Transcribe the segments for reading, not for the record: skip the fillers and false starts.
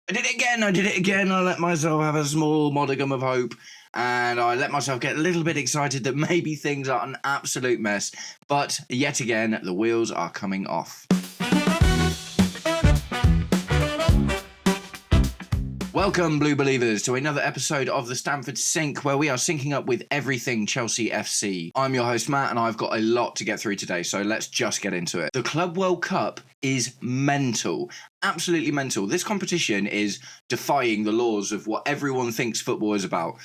I did it again. I let myself have a small modicum of hope, and I let myself get a little bit excited that maybe things are an absolute mess. But yet again, the wheels are coming off. Welcome, Blue Believers, to another episode of the Stamford Sync, where we are syncing up with everything Chelsea FC. I'm your host, Matt, and I've got a lot to get through today, so let's just get into it. The Club World Cup is mental. Absolutely mental. This competition is defying the laws of what everyone thinks football is about.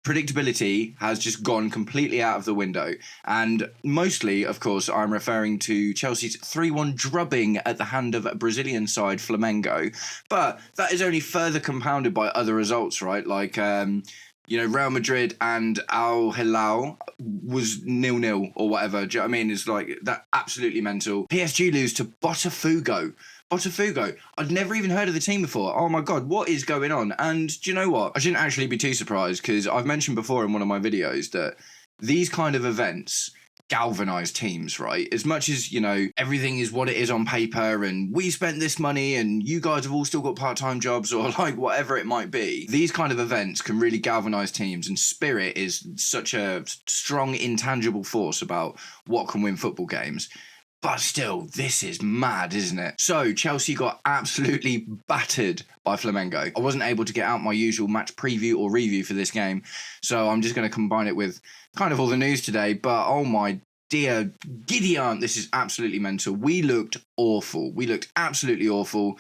Predictability has just gone completely out of the window. And mostly, of course, I'm referring to Chelsea's 3-1 drubbing at the hand of Brazilian side Flamengo. But that is only further compounded by other results, right? Like, Real Madrid and Al Hilal was 0-0 or whatever. Do you know what I mean? It's like that absolutely mental. PSG lose to Botafogo. I'd never even heard of the team before. Oh my God, what is going on? And do you know what? I shouldn't actually be too surprised because I've mentioned before in one of my videos that these kind of events galvanize teams, right? As much as, everything is what it is on paper and we spent this money and you guys have all still got part-time jobs or like whatever it might be, these kind of events can really galvanize teams, and spirit is such a strong, intangible force about what can win football games. But still, this is mad, isn't it? So, Chelsea got absolutely battered by Flamengo. I wasn't able to get out my usual match preview or review for this game, so I'm just going to combine it with kind of all the news today. But, oh my dear Gideon, this is absolutely mental. We looked awful. We looked absolutely awful.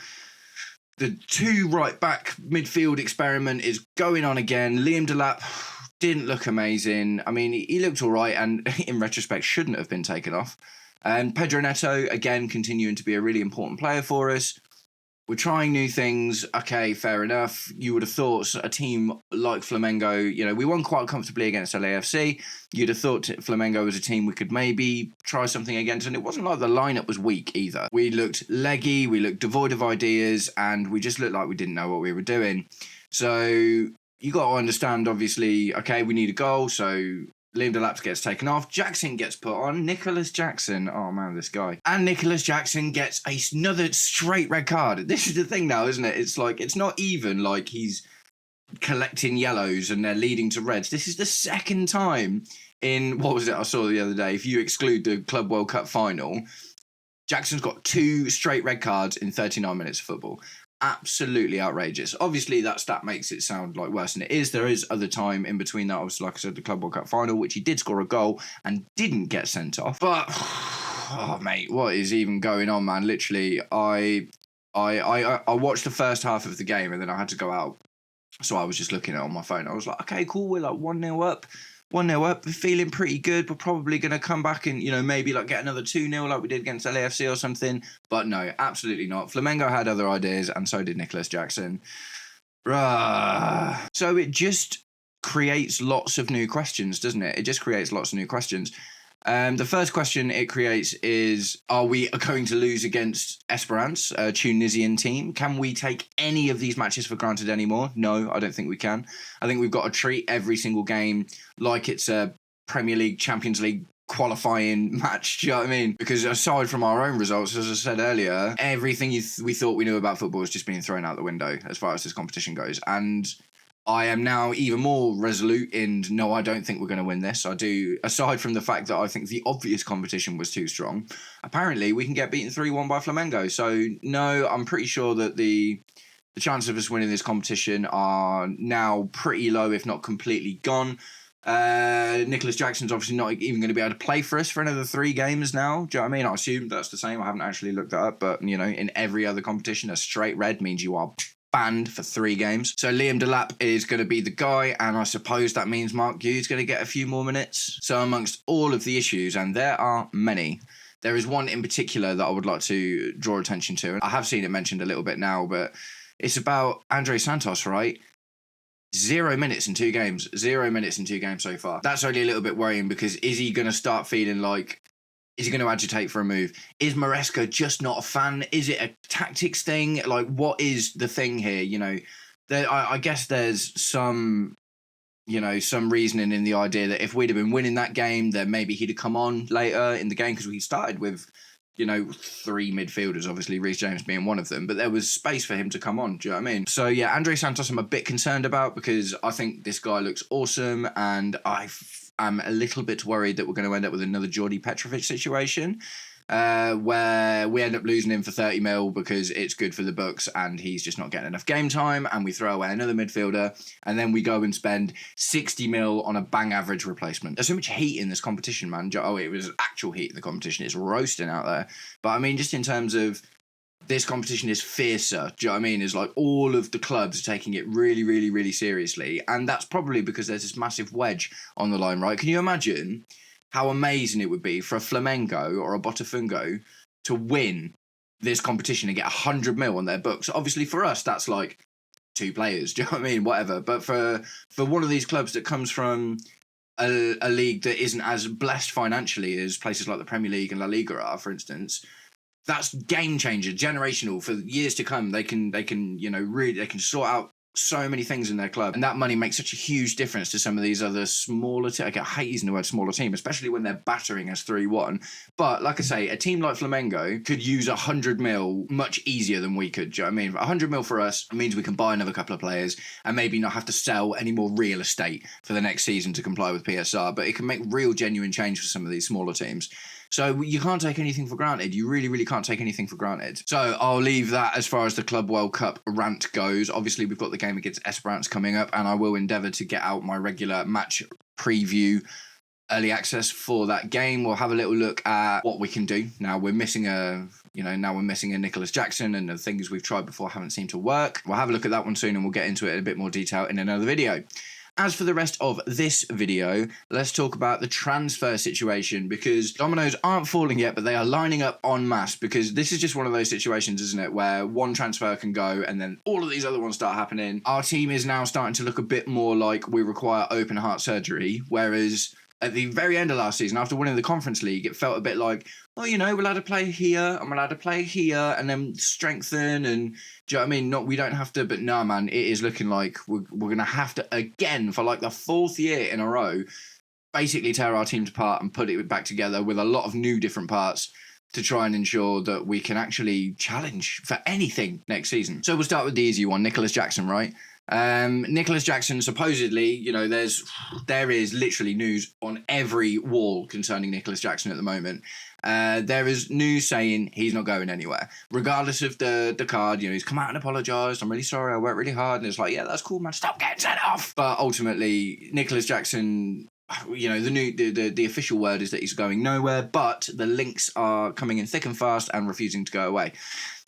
The two right-back midfield experiment is going on again. Liam Delap didn't look amazing. I mean, he looked all right and, in retrospect, shouldn't have been taken off. And Pedro Neto, again, continuing to be a really important player for us. We're trying new things. Okay, fair enough. You would have thought a team like Flamengo, we won quite comfortably against LAFC. You'd have thought Flamengo was a team we could maybe try something against. And it wasn't like the lineup was weak either. We looked leggy, we looked devoid of ideas, and we just looked like we didn't know what we were doing. So you got to understand, obviously, okay, we need a goal. So Liam Delap gets taken off. Jackson gets put on. Nicolas Jackson. Oh, man, this guy. And Nicolas Jackson gets another straight red card. This is the thing now, isn't it? It's like, it's not even like he's collecting yellows and they're leading to reds. This is the second time in, what was it I saw the other day? If you exclude the Club World Cup final, Jackson's got 2 straight red cards in 39 minutes of football. Absolutely outrageous. Obviously, that stat makes it sound like worse than it is. There is other time in between that. Obviously, like I said, the Club World Cup final, which he did score a goal and didn't get sent off. But, oh, mate, what is even going on, man? Literally, I watched the first half of the game and then I had to go out. So I was just looking at it on my phone. I was like, okay, cool. We're like 1-0 up. 1-0 up, feeling pretty good. We're probably going to come back and, maybe like get another 2-0 like we did against LAFC or something. But no, absolutely not. Flamengo had other ideas and so did Nicolas Jackson. So it just creates lots of new questions, doesn't it? It just creates lots of new questions. The first question it creates is, are we going to lose against Esperance, a Tunisian team? Can we take any of these matches for granted anymore? No, I don't think we can. I think we've got to treat every single game like it's a Premier League, Champions League qualifying match. Do you know what I mean? Because aside from our own results, as I said earlier, everything we thought we knew about football is just being thrown out the window as far as this competition goes. And I am now even more resolute in, no, I don't think we're going to win this. I do, aside from the fact that I think the obvious competition was too strong, apparently we can get beaten 3-1 by Flamengo. So, no, I'm pretty sure that the chances of us winning this competition are now pretty low, if not completely gone. Nicolas Jackson's obviously not even going to be able to play for us for another 3 games now. Do you know what I mean? I assume that's the same. I haven't actually looked that up. But, in every other competition, a straight red means you are banned for 3 games. So Liam Delap is going to be the guy, and I suppose that means Mark Hughes going to get a few more minutes. So amongst all of the issues, and there are many, there is one in particular that I would like to draw attention to. I have seen it mentioned a little bit now, but it's about Andre Santos, right? 0 minutes in 2 games. 0 minutes in 2 games so far. That's only a little bit worrying because is he going to start feeling like, is he going to agitate for a move? Is Maresca just not a fan? Is it a tactics thing? Like, what is the thing here? I guess there's some reasoning in the idea that if we'd have been winning that game, then maybe he'd have come on later in the game because we started with three midfielders, obviously Reece James being one of them, but there was space for him to come on. Do you know what I mean? So yeah, Andre Santos I'm a bit concerned about because I think this guy looks awesome, and I'm a little bit worried that we're going to end up with another Jordi Petrovic situation. Where we end up losing him for 30 mil because it's good for the books and he's just not getting enough game time, and we throw away another midfielder, and then we go and spend 60 mil on a bang average replacement. There's so much heat in this competition, man. Oh, it was actual heat in the competition. It's roasting out there. But I mean, just in terms of this competition is fiercer. Do you know what I mean? It's like all of the clubs are taking it really, really, really seriously. And that's probably because there's this massive wedge on the line, right? Can you imagine how amazing it would be for a Flamengo or a Botafogo to win this competition and get 100 mil on their books? Obviously, for us, that's like 2 players. Do you know what I mean? Whatever. But for one of these clubs that comes from a league that isn't as blessed financially as places like the Premier League and La Liga are, for instance, that's game changer, generational for years to come. They can sort out so many things in their club, and that money makes such a huge difference to some of these other smaller I hate using the word smaller team, especially when they're battering us 3-1. But like I say, a team like Flamengo could use 100 mil much easier than we could. Do you know what I mean? 100 mil for us means we can buy another couple of players and maybe not have to sell any more real estate for the next season to comply with PSR, but it can make real genuine change for some of these smaller teams. So you can't take anything for granted. You really, really can't take anything for granted. So I'll leave that as far as the Club World Cup rant goes. Obviously, we've got the game against Esperance coming up, and I will endeavour to get out my regular match preview early access for that game. We'll have a little look at what we can do. Now we're missing a Nicolas Jackson, and the things we've tried before haven't seemed to work. We'll have a look at that one soon, and we'll get into it in a bit more detail in another video. As for the rest of this video, let's talk about the transfer situation, because dominoes aren't falling yet, but they are lining up en masse, because this is just one of those situations, isn't it, where one transfer can go and then all of these other ones start happening. Our team is now starting to look a bit more like we require open heart surgery, whereas at the very end of last season, after winning the Conference League, it felt a bit like, we're allowed to play here, I'm allowed to play here, and then strengthen, and do you know what I mean? We don't have to, but no, man, it is looking like we're going to have to, again, for like the 4th year in a row, basically tear our teams apart and put it back together with a lot of new different parts to try and ensure that we can actually challenge for anything next season. So we'll start with the easy one, Nicolas Jackson, right? Nicolas Jackson, supposedly, there is literally news on every wall concerning Nicolas Jackson at the moment. There is news saying he's not going anywhere, regardless of the card. He's come out and apologised. I'm really sorry, I worked really hard. And it's like, yeah, that's cool, man. Stop getting sent off. But ultimately, Nicolas Jackson, the official word is that he's going nowhere, but the links are coming in thick and fast and refusing to go away.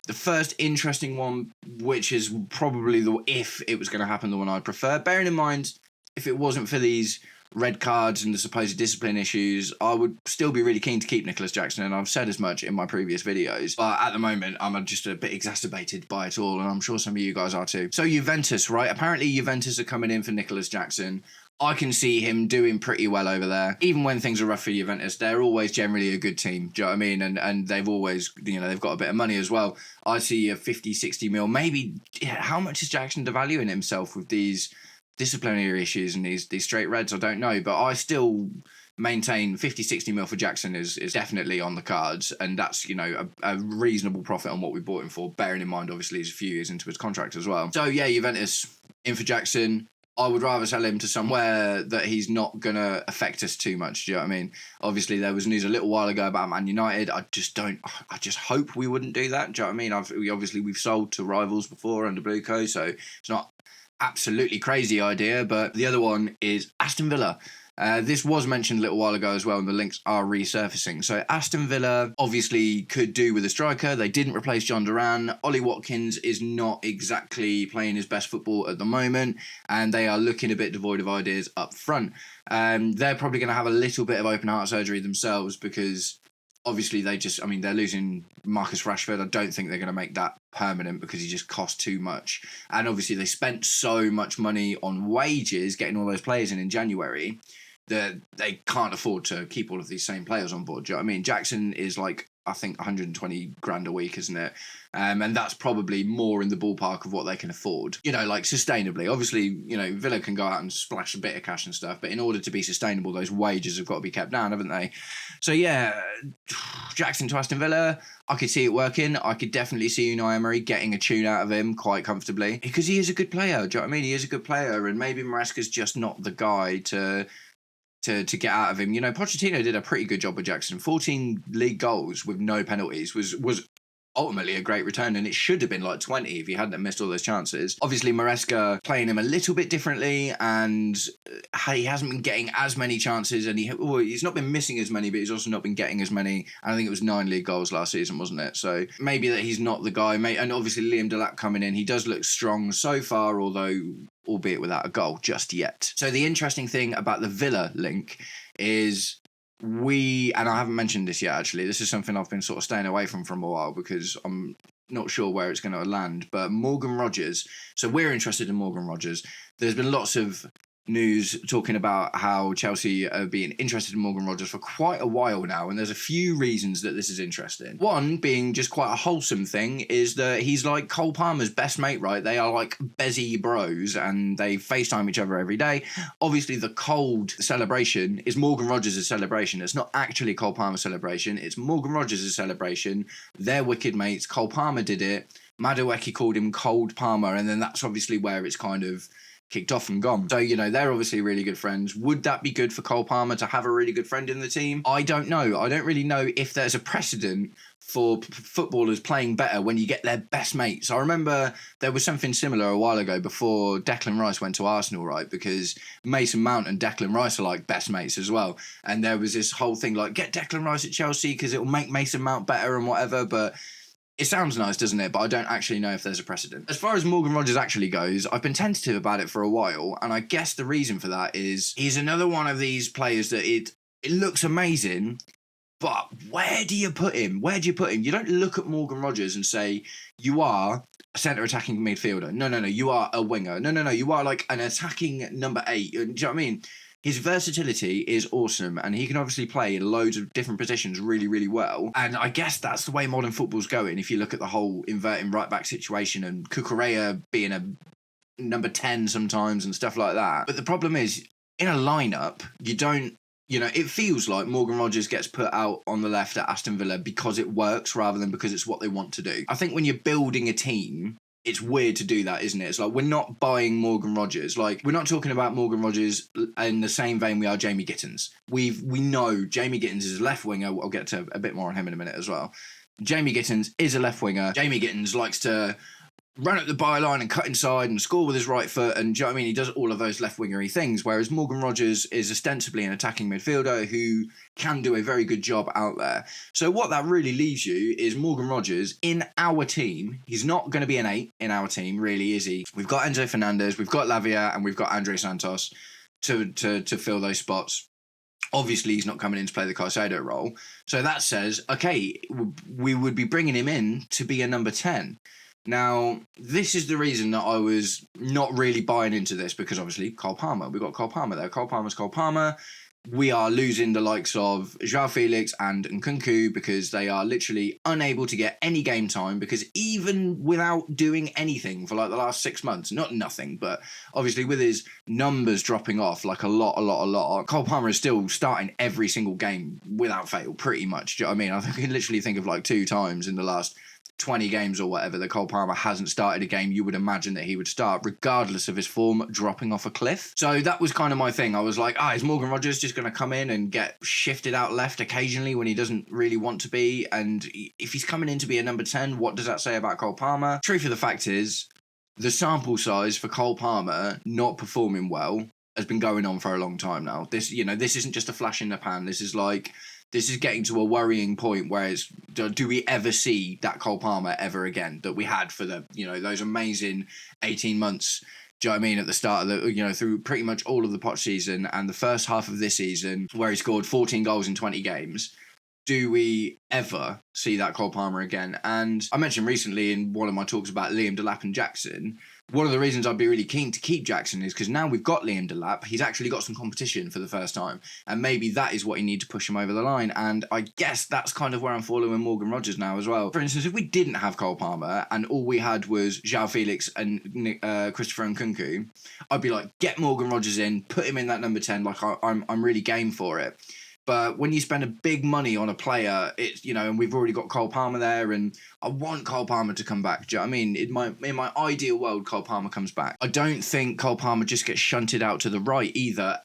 The first interesting one, which is probably if it was going to happen, the one I'd prefer, bearing in mind, if it wasn't for these red cards and the supposed discipline issues, I would still be really keen to keep Nicolas Jackson, and I've said as much in my previous videos. But at the moment, I'm just a bit exacerbated by it all, and I'm sure some of you guys are too. So Juventus, right? Apparently Juventus are coming in for Nicolas Jackson. I can see him doing pretty well over there. Even when things are rough for Juventus, they're always generally a good team. Do you know what I mean? And they've always, they've got a bit of money as well. I see a 50, 60 mil. Maybe, how much is Jackson devaluing himself with these disciplinary issues and these straight reds? I don't know. But I still maintain 50, 60 mil for Jackson is definitely on the cards. And that's, a reasonable profit on what we bought him for. Bearing in mind, obviously, he's a few years into his contract as well. So, yeah, Juventus in for Jackson. I would rather sell him to somewhere that he's not going to affect us too much. Do you know what I mean? Obviously, there was news a little while ago about Man United. I just hope we wouldn't do that. Do you know what I mean? We've sold to rivals before under Blueco, so it's not absolutely crazy idea. But the other one is Aston Villa. This was mentioned a little while ago as well, and the links are resurfacing. So Aston Villa obviously could do with a striker. They didn't replace John Duran. Ollie Watkins is not exactly playing his best football at the moment, and they are looking a bit devoid of ideas up front. They're probably going to have a little bit of open heart surgery themselves, because obviously they're losing Marcus Rashford. I don't think they're going to make that permanent because he just costs too much. And obviously they spent so much money on wages getting all those players in January that they can't afford to keep all of these same players on board. Do you know what I mean? Jackson is like I think 120 grand a week, isn't it? And that's probably more in the ballpark of what they can afford, like sustainably. Obviously, Villa can go out and splash a bit of cash and stuff, but in order to be sustainable, those wages have got to be kept down, haven't they? So yeah, Jackson to Aston Villa, I could see it working. I could definitely see Unai Emery getting a tune out of him quite comfortably, because he is a good player. Do you know what I mean? He is a good player, and maybe Maresca's just not the guy to get out of him. Pochettino did a pretty good job with Jackson. 14 league goals with no penalties was ultimately a great return, and it should have been like 20 if he hadn't missed all those chances. Obviously, Maresca playing him a little bit differently, and he hasn't been getting as many chances, and he's not been missing as many, but he's also not been getting as many. And I think it was 9 league goals last season, wasn't it? So maybe that he's not the guy. And obviously, Liam Delap coming in, he does look strong so far, although albeit without a goal just yet. So the interesting thing about the Villa link is and I haven't mentioned this yet, actually. This is something I've been sort of staying away from a while because I'm not sure where it's going to land. But Morgan Rodgers. So we're interested in Morgan Rodgers. There's been lots of news talking about how Chelsea are being interested in Morgan Rodgers for quite a while now, and there's a few reasons that this is interesting. One being just quite a wholesome thing is that he's like Cole Palmer's best mate, right? They are like Bezzy bros, and they FaceTime each other every day. Obviously, the cold celebration is Morgan Rodgers' celebration. It's not actually Cole Palmer's celebration. It's Morgan Rodgers' celebration. They're wicked mates. Cole Palmer did it. Madueke called him Cold Palmer, and then that's obviously where it's kind of kicked off and gone. So, they're obviously really good friends. Would that be good for Cole Palmer to have a really good friend in the team? I don't know. I don't really know if there's a precedent for footballers playing better when you get their best mates. I remember there was something similar a while ago before Declan Rice went to Arsenal, right? Because Mason Mount and Declan Rice are like best mates as well. And there was this whole thing like, get Declan Rice at Chelsea because it will make Mason Mount better and whatever. But it sounds nice, doesn't it? But I don't actually know if there's a precedent. As far as Morgan Rodgers actually goes, I've been tentative about it for a while, and I guess the reason for that is he's another one of these players that it looks amazing, but where do you put him? Where do you put him? You don't look at Morgan Rodgers and say, you are a centre attacking midfielder. No, you are a winger. No, you are like an attacking number 8. Do you know what I mean? His versatility is awesome, and he can obviously play in loads of different positions really, really well. And I guess that's the way modern football's going. If you look at the whole inverting right-back situation and Cucurella being a number 10 sometimes and stuff like that. But the problem is, in a lineup, you don't, it feels like Morgan Rodgers gets put out on the left at Aston Villa because it works rather than because it's what they want to do. I think when you're building a team, it's weird to do that, isn't it? It's like, we're not buying Morgan Rodgers. Like, we're not talking about Morgan Rodgers in the same vein we are Jamie Gittens. We know Jamie Gittens is a left winger. I'll get to a bit more on him in a minute as well. Jamie Gittens is a left winger. Jamie Gittens likes to run up the byline and cut inside and score with his right foot, and do you know what I mean? He does all of those left-wingery things, whereas Morgan Rodgers is ostensibly an attacking midfielder who can do a very good job out there. So what that really leaves you is Morgan Rodgers in our team. He's not going to be an 8 in our team, really, is he? We've got Enzo Fernandez, we've got Lavia, and we've got Andre Santos to fill those spots. Obviously, he's not coming in to play the Caicedo role. So that says, okay, we would be bringing him in to be a number 10. Now, this is the reason that I was not really buying into this, because obviously Cole Palmer, we've got Cole Palmer there. Cole Palmer's Cole Palmer. We are losing the likes of João Felix and Nkunku because they are literally unable to get any game time, because even without doing anything for like the last 6 months, not nothing, but obviously with his numbers dropping off like a lot, Cole Palmer is still starting every single game without fail, pretty much. Do you know what I mean? I can literally think of like 2 times in the last 20 games or whatever that Cole Palmer hasn't started a game you would imagine that he would start, regardless of his form dropping off a cliff. So that was kind of my thing. I was like, is Morgan Rodgers just going to come in and get shifted out left occasionally when he doesn't really want to be? And if he's coming in to be a number 10, what does that say about Cole Palmer? Truth of the fact is, the sample size for Cole Palmer not performing well has been going on for a long time now. This isn't just a flash in the pan. This is getting to a worrying point where it's, do we ever see that Cole Palmer ever again that we had for the, those amazing 18 months, do you know what I mean, at the start of the, through pretty much all of the Poch season and the first half of this season where he scored 14 goals in 20 games. Do we ever see that Cole Palmer again? And I mentioned recently in one of my talks about Liam Delap and Jackson one of the reasons I'd be really keen to keep Jackson is because now we've got Liam Delap, he's actually got some competition for the first time, and maybe that is what you need to push him over the line. And I guess that's kind of where I'm following Morgan Rodgers now as well. For instance, if we didn't have Cole Palmer and all we had was João Felix and Christopher Nkunku, I'd be like, get Morgan Rodgers in, put him in that number 10. Like I'm really game for it. But when you spend a big money on a player, it's, you know, and we've already got Cole Palmer there, and I want Cole Palmer to come back. Do you know what I mean? In my ideal world, Cole Palmer comes back. I don't think Cole Palmer just gets shunted out to the right either.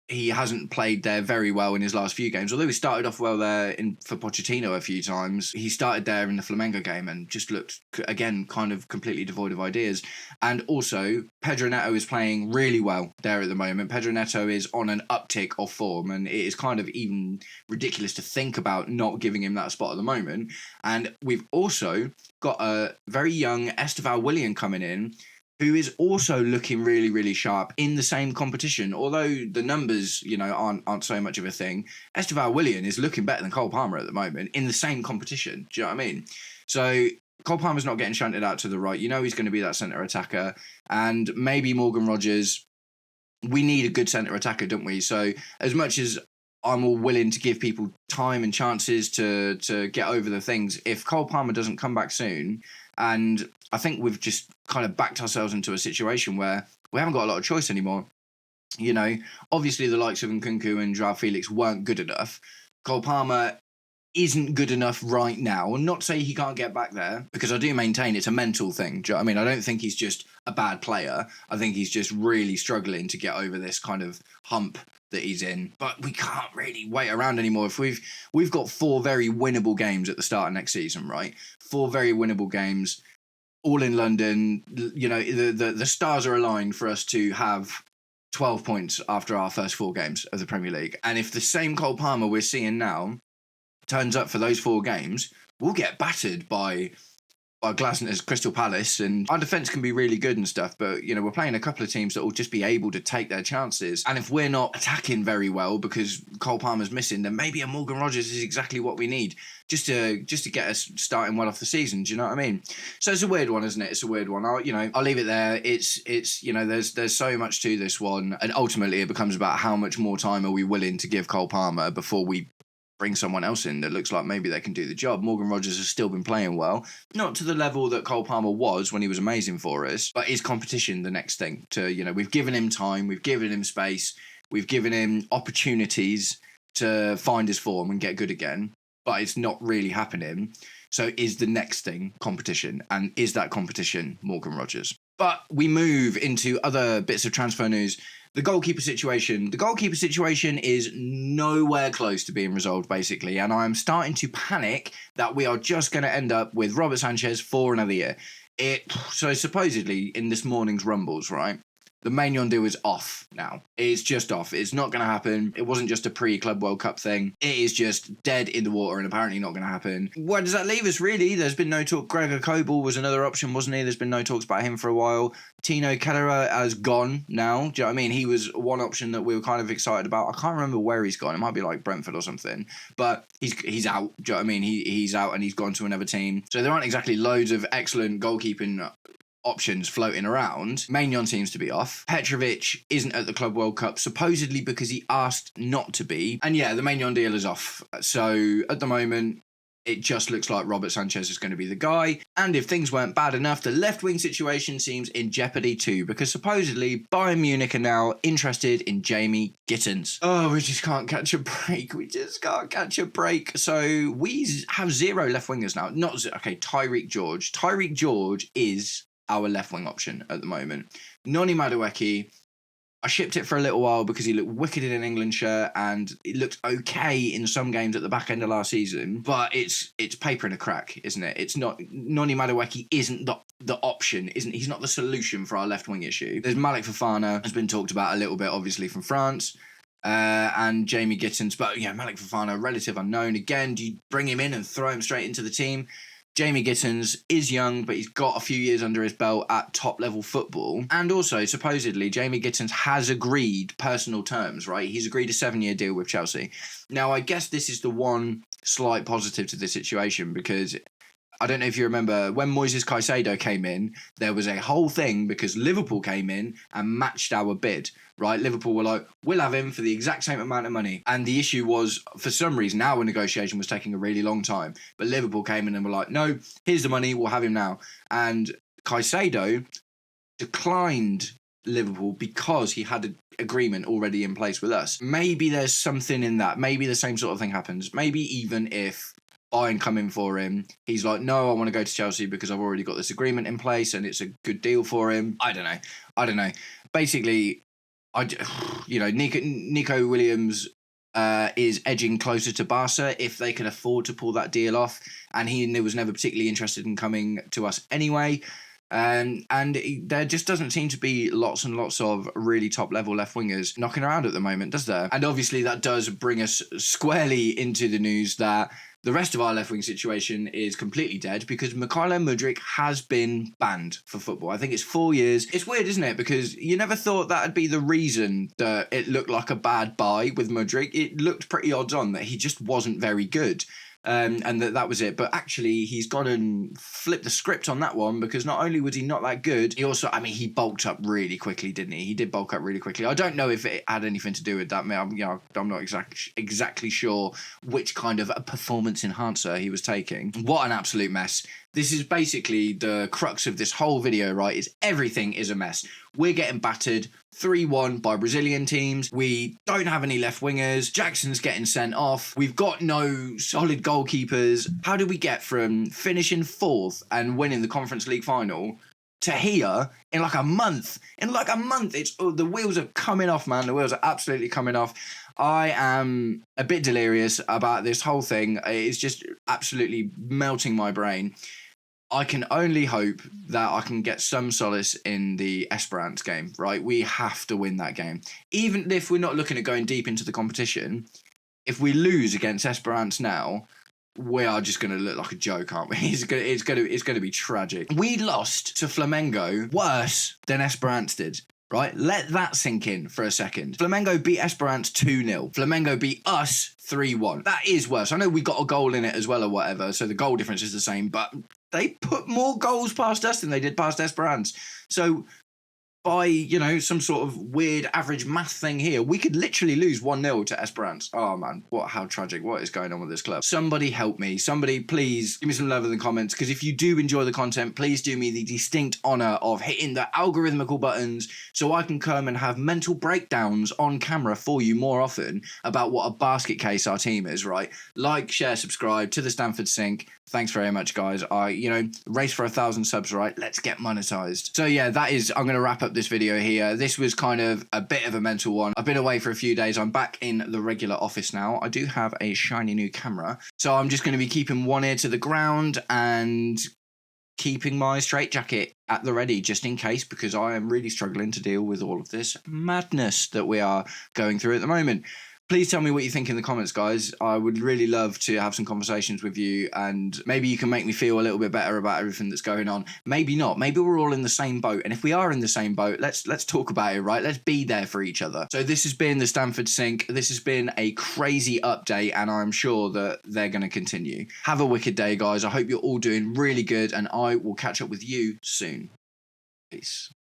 He hasn't played there very well in his last few games, although he started off well there for Pochettino a few times. He started there in the Flamengo game and just looked, again, kind of completely devoid of ideas. And also, Pedro Neto is playing really well there at the moment. Pedro Neto is on an uptick of form, and it is kind of even ridiculous to think about not giving him that spot at the moment. And we've also got a very young Esteval Willian coming in, who is also looking really, really sharp in the same competition. Although the numbers, you know, aren't so much of a thing, Esteval Willian is looking better than Cole Palmer at the moment in the same competition. Do you know what I mean? So Cole Palmer's not getting shunted out to the right. You know he's going to be that centre attacker. And maybe Morgan Rodgers, we need a good centre attacker, don't we? So as much as I'm all willing to give people time and chances to get over the things, if Cole Palmer doesn't come back soon, and I think we've just kind of backed ourselves into a situation where we haven't got a lot of choice anymore. You know, obviously the likes of Nkunku and João Felix weren't good enough. Cole Palmer isn't good enough right now. And not to say he can't get back there, because I do maintain it's a mental thing. Do you know what I mean? I don't think he's just a bad player. I think he's just really struggling to get over this kind of hump that he's in. But we can't really wait around anymore. If we've got 4 very winnable games at the start of next season, right? 4 very winnable games, all in London. You know, the stars are aligned for us to have 12 points after our first 4 games of the Premier League. And if the same Cole Palmer we're seeing now turns up for those 4 games, we'll get battered by Glasner's Crystal Palace, and our defence can be really good and stuff, but, you know, we're playing a couple of teams that will just be able to take their chances. And if we're not attacking very well because Cole Palmer's missing, then maybe a Morgan Rodgers is exactly what we need just to get us starting well off the season. Do you know what I mean? So it's a weird one, isn't it? It's a weird one. I'll leave it there. It's you know, there's so much to this one, and ultimately it becomes about how much more time are we willing to give Cole Palmer before we bring someone else in that looks like maybe they can do the job. Morgan Rodgers has still been playing well, not to the level that Cole Palmer was when he was amazing for us, but is competition the next thing? We've given him time, we've given him space, we've given him opportunities to find his form and get good again, but it's not really happening. So is the next thing competition? And is that competition Morgan Rodgers? But we move into other bits of transfer news. The goalkeeper situation. The goalkeeper situation is nowhere close to being resolved, basically, and I'm starting to panic that we are just going to end up with Robert Sanchez for another year. So supposedly, in this morning's rumbles, right, the Maignan deal is off now. It's just off. It's not going to happen. It wasn't just a pre-Club World Cup thing. It is just dead in the water and apparently not going to happen. Where does that leave us, really? There's been no talk. Gregor Kobel was another option, wasn't he? There's been no talks about him for a while. Tino Kadira has gone now. Do you know what I mean? He was one option that we were kind of excited about. I can't remember where he's gone. It might be like Brentford or something. But he's out. Do you know what I mean? He's out and he's gone to another team. So there aren't exactly loads of excellent goalkeeping options floating around. Maignan seems to be off. Petrovic isn't at the Club World Cup, supposedly because he asked not to be. And yeah, the Maignan deal is off. So at the moment, it just looks like Robert Sanchez is going to be the guy. And if things weren't bad enough, the left-wing situation seems in jeopardy too, because supposedly Bayern Munich are now interested in Jamie Gittens. Oh, we just can't catch a break. We just can't catch a break. So we have 0 left-wingers now. Tyreek George. Tyreek George is our left-wing option at the moment. Noni Madueke, I shipped it for a little while because he looked wicked in an England shirt and it looked okay in some games at the back end of last season, but it's paper in a crack, isn't it? It's not. Noni Madueke isn't the option, isn't. He's not the solution for our left-wing issue. There's Malik Fofana, has been talked about a little bit, obviously, from France, and Jamie Gittens, but yeah, Malik Fofana, relative unknown. Again, do you bring him in and throw him straight into the team? Jamie Gittens is young, but he's got a few years under his belt at top-level football. And also, supposedly, Jamie Gittens has agreed personal terms, right? He's agreed a 7-year deal with Chelsea. Now, I guess this is the one slight positive to this situation, because I don't know if you remember, when Moises Caicedo came in, there was a whole thing because Liverpool came in and matched our bid, right? Liverpool were like, we'll have him for the exact same amount of money. And the issue was, for some reason, our negotiation was taking a really long time. But Liverpool came in and were like, no, here's the money, we'll have him now. And Caicedo declined Liverpool because he had an agreement already in place with us. Maybe there's something in that. Maybe the same sort of thing happens. Maybe even if Bayern come in for him, he's like, no, I want to go to Chelsea because I've already got this agreement in place and it's a good deal for him. I don't know. Basically, Nico Williams is edging closer to Barca if they can afford to pull that deal off, and he was never particularly interested in coming to us anyway. And there just doesn't seem to be lots and lots of really top level left wingers knocking around at the moment, does there? And obviously that does bring us squarely into the news that the rest of our left wing situation is completely dead because Mykhailo Mudryk has been banned for football. I think it's 4 years. It's weird, isn't it? Because you never thought that'd be the reason that it looked like a bad buy with Mudryk. It looked pretty odds on that he just wasn't very good. And that was it. But actually, he's gone and flipped the script on that one because not only was he not that good, he also, he bulked up really quickly, didn't he? He did bulk up really quickly. I don't know if it had anything to do with that. I'm not exactly sure which kind of a performance enhancer he was taking. What an absolute mess. This is basically the crux of this whole video, right? Is everything is a mess. We're getting battered 3-1 by Brazilian teams. We don't have any left wingers. Jackson's getting sent off. We've got no solid goalkeepers. How do we get from finishing 4th and winning the Conference League final to here in like a month? It's the wheels are coming off, man. The wheels are absolutely coming off. I am a bit delirious about this whole thing. It's just absolutely melting my brain. I can only hope that I can get some solace in the Esperance game, right? We have to win that game. Even if we're not looking at going deep into the competition, if we lose against Esperance now, we are just going to look like a joke, aren't we? It's going to be tragic. We lost to Flamengo worse than Esperance did. Right, let that sink in for a second. Flamengo beat Esperance 2-0. Flamengo beat us 3-1. That is worse. I know we got a goal in it as well or whatever, so the goal difference is the same, but they put more goals past us than they did past Esperance. So by, some sort of weird average math thing here, we could literally lose 1-0 to Esperance. Oh, man, how tragic. What is going on with this club? Somebody help me. Somebody, please, give me some love in the comments, because if you do enjoy the content, please do me the distinct honour of hitting the algorithmical buttons so I can come and have mental breakdowns on camera for you more often about what a basket case our team is, right? Like, share, subscribe to the Stamford Sync. Thanks very much, guys. Race for 1,000 subs, right? Let's get monetized. So yeah, I'm going to wrap up this video here. This was kind of a bit of a mental one. I've been away for a few days. I'm back in the regular office now. I do have a shiny new camera. So I'm just going to be keeping one ear to the ground and keeping my straitjacket at the ready just in case, because I am really struggling to deal with all of this madness that we are going through at the moment. Please tell me what you think in the comments, guys. I would really love to have some conversations with you, and maybe you can make me feel a little bit better about everything that's going on. Maybe not. Maybe we're all in the same boat, and if we are in the same boat, let's talk about it, right? Let's be there for each other. So this has been the Stamford Sync. This has been a crazy update, and I'm sure that they're going to continue. Have a wicked day, guys. I hope you're all doing really good, and I will catch up with you soon. Peace.